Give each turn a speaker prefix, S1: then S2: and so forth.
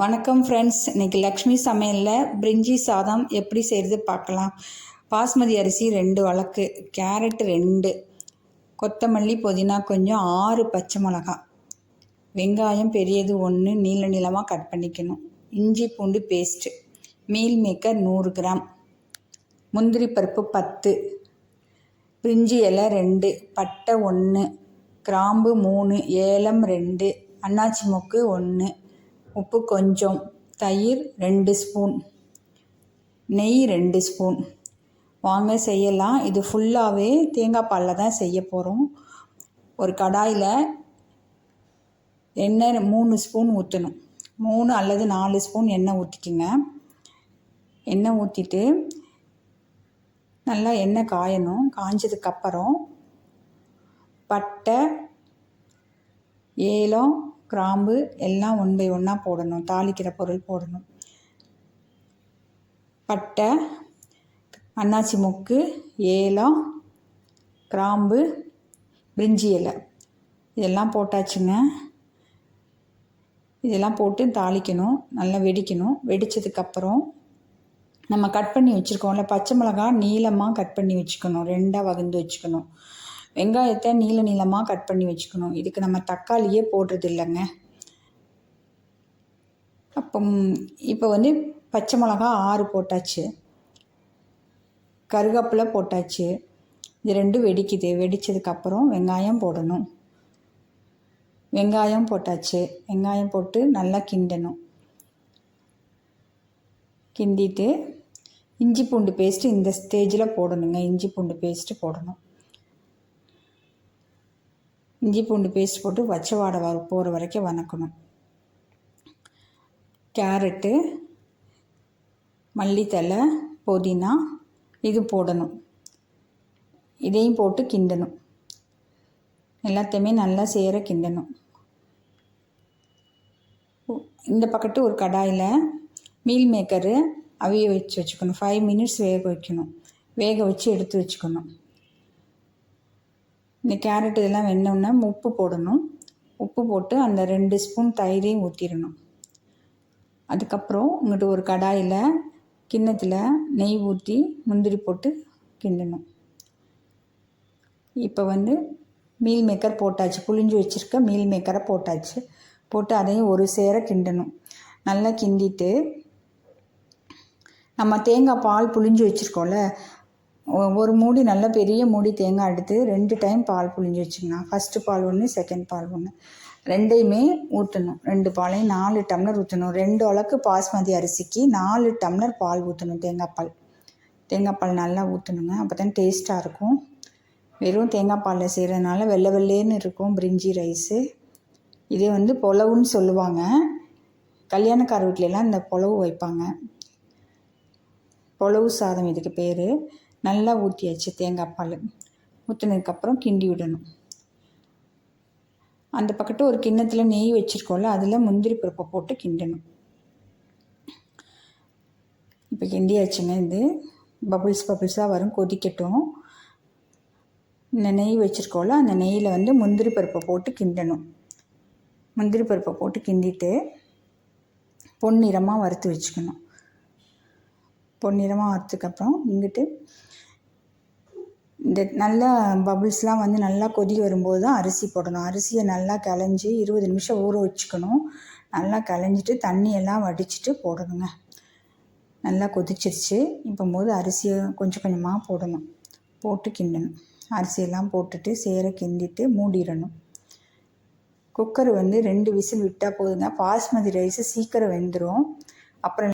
S1: வணக்கம் ஃப்ரெண்ட்ஸ். இன்றைக்கி லக்ஷ்மி சமையலில் பிரிஞ்சி சாதம் எப்படி செய்கிறது பார்க்கலாம். பாஸ்மதி அரிசி 2 வழக்கு, கேரட் 2, கொத்தமல்லி புதினா கொஞ்சம், 6 பச்சை மிளகா, வெங்காயம் பெரியது 1 நீள நீளமாக கட் பண்ணிக்கணும், இஞ்சி பூண்டு பேஸ்ட்டு, மீல் மேக்கர் 100 கிராம், முந்திரி பருப்பு 10, பிரிஞ்சி இலை 2, பட்டை 1, கிராம்பு 3, ஏலம் 2, அன்னாச்சி மொக்கு 1, உப்பு கொஞ்சம், தயிர் 2 ஸ்பூன், நெய் 2 ஸ்பூன். வாங்க செய்யலாம். இது ஃபுல்லாகவே தேங்காய் பாலில் தான் செய்ய போகிறோம். ஒரு கடாயில் எண்ணெய் 3 ஸ்பூன் ஊற்றணும். 3 அல்லது 4 ஸ்பூன் எண்ணெய் ஊற்றிக்கிங்க. எண்ணெய் ஊற்றிட்டு நல்லா எண்ணெய் காயணும். காஞ்சதுக்கப்புறம் பட்டை, ஏலம், கிராம்பு எல்லாம் 1 பை 1 போடணும். தாளிக்கிற பொருள் போடணும். பட்டை, அன்னாச்சி மொக்கு, ஏலம், கிராம்பு, பிரிஞ்சி இலை இதெல்லாம் போட்டாச்சுங்க. இதெல்லாம் போட்டு தாளிக்கணும். நல்லா வெடிக்கணும். வெடித்ததுக்கப்புறம் நம்ம கட் பண்ணி வச்சுருக்கோம்ல பச்சை மிளகா நீளமாக கட் பண்ணி வச்சுக்கணும். 2ஆக வகுந்து வச்சுக்கணும். வெங்காயத்தை நீள நீளமாக கட் பண்ணி வச்சுக்கணும். இதுக்கு நம்ம தக்காளியே போடுறது இல்லைங்க. இப்போ பச்சை மிளகா 6 போட்டாச்சு, கருவேப்பிலை போட்டாச்சு. இது 2 வெடிக்குது. வெடித்ததுக்கப்புறம் வெங்காயம் போடணும். வெங்காயம் போட்டாச்சு. வெங்காயம் போட்டு நல்லா கிண்டணும். கிண்டிட்டு இஞ்சி பூண்டு பேஸ்ட்டு இந்த ஸ்டேஜில் போடணுங்க. இஞ்சி பூண்டு பேஸ்ட்டு போடணும். இஞ்சி பூண்டு பேஸ்ட் போட்டு பச்சை வாடை போகிற வரைக்கும் வதக்கணும். கேரட்டு, மல்லித்தழை, புதினா இது போடணும். இதையும் போட்டு கிண்டணும். எல்லாத்தையுமே நல்லா சேர கிண்டணும். இந்த பக்கத்து ஒரு கடாயில் மீல் மேக்கரு அவிய வச்சுக்கணும். 5 மினிட்ஸ் வேக வைக்கணும். வேக வச்சு எடுத்து வச்சுக்கணும். இந்த கேரட் இதெல்லாம் வெந்தோடனே உப்பு போடணும். உப்பு போட்டு அந்த 2 ஸ்பூன் தயிரையும் ஊற்றிடணும். அதுக்கப்புறம் இங்கிட்ட ஒரு கடாயில் கிண்ணத்தில் நெய் ஊற்றி முந்திரி போட்டு கிண்டணும். இப்போ மீல் மேக்கர் போட்டாச்சு. புளிஞ்சு வச்சுருக்க மீல் மேக்கரை போட்டாச்சு. போட்டு அதையும் ஒரு சேர கிண்டணும். நல்லா கிண்டிட்டு நம்ம தேங்காய் பால் புளிஞ்சு வச்சுருக்கோம்ல, ஒரு மூடி நல்ல பெரிய மூடி தேங்காய் எடுத்து 2 டைம் பால் புளிஞ்சு வச்சுக்கணும். ஃபஸ்ட்டு பால் 1, செகண்ட் பால் 1, 2யுமே ஊற்றணும். 2 பாலையும் 4 டம்ளர் ஊற்றணும். 2 வழக்கு பாஸ்மதி அரிசிக்கு 4 டம்ளர் பால் ஊற்றணும். தேங்காய் பால் நல்லா ஊற்றணுங்க. அப்போ தான் டேஸ்ட்டாக இருக்கும். வெறும் தேங்காய் பாலில் செய்கிறதுனால வெள்ளை வெள்ளேன்னு இருக்கும் பிரிஞ்சி ரைஸு. இதே புலவுன்னு சொல்லுவாங்க. கல்யாணக்கார வீட்லலாம் இந்த புலவு வைப்பாங்க. புலவு சாதம் இதுக்கு பேர். நல்லா ஊற்றியாச்சு. தேங்காய் பால் ஊற்றினதுக்கப்புறம் கிண்டி விடணும். அந்த பக்கத்து ஒரு கிண்ணத்தில் நெய் வச்சுருக்கோம்ல, அதில் முந்திரி பருப்பை போட்டு கிண்டணும். இப்போ கிண்டியாச்சுங்க. இது பபுள்ஸாக வரும். கொதிக்கட்டும். இந்த நெய் வச்சுருக்கோம்ல, அந்த நெய்யில் முந்திரி பருப்பை போட்டு கிண்டணும். முந்திரி பருப்பை போட்டு கிண்டிட்டு பொன்னிறமாக வறுத்து வச்சுக்கணும். பொன்னிறமாக வறுத்ததுக்கப்புறம் இங்கிட்டு இந்த நல்லா பபுள்ஸ்லாம் நல்லா கொதி வரும்போது தான் அரிசி போடணும். அரிசியை நல்லா களைஞ்சி 20 நிமிஷம் ஊற வச்சுக்கணும். நல்லா களைஞ்சிட்டு தண்ணியெல்லாம் வடிச்சிட்டு போடணுங்க. நல்லா கொதிச்சிருச்சு. இப்போது அரிசியை கொஞ்சம் கொஞ்சமாக போடணும். போட்டு கிண்டணும். அரிசியெல்லாம் போட்டுட்டு சேர கிண்டிட்டு மூடிடணும். குக்கர் 2 விசில் விட்டால் போதுங்க. பாஸ்மதி ரைஸு சீக்கிரம் வெந்துடும். அப்புறம்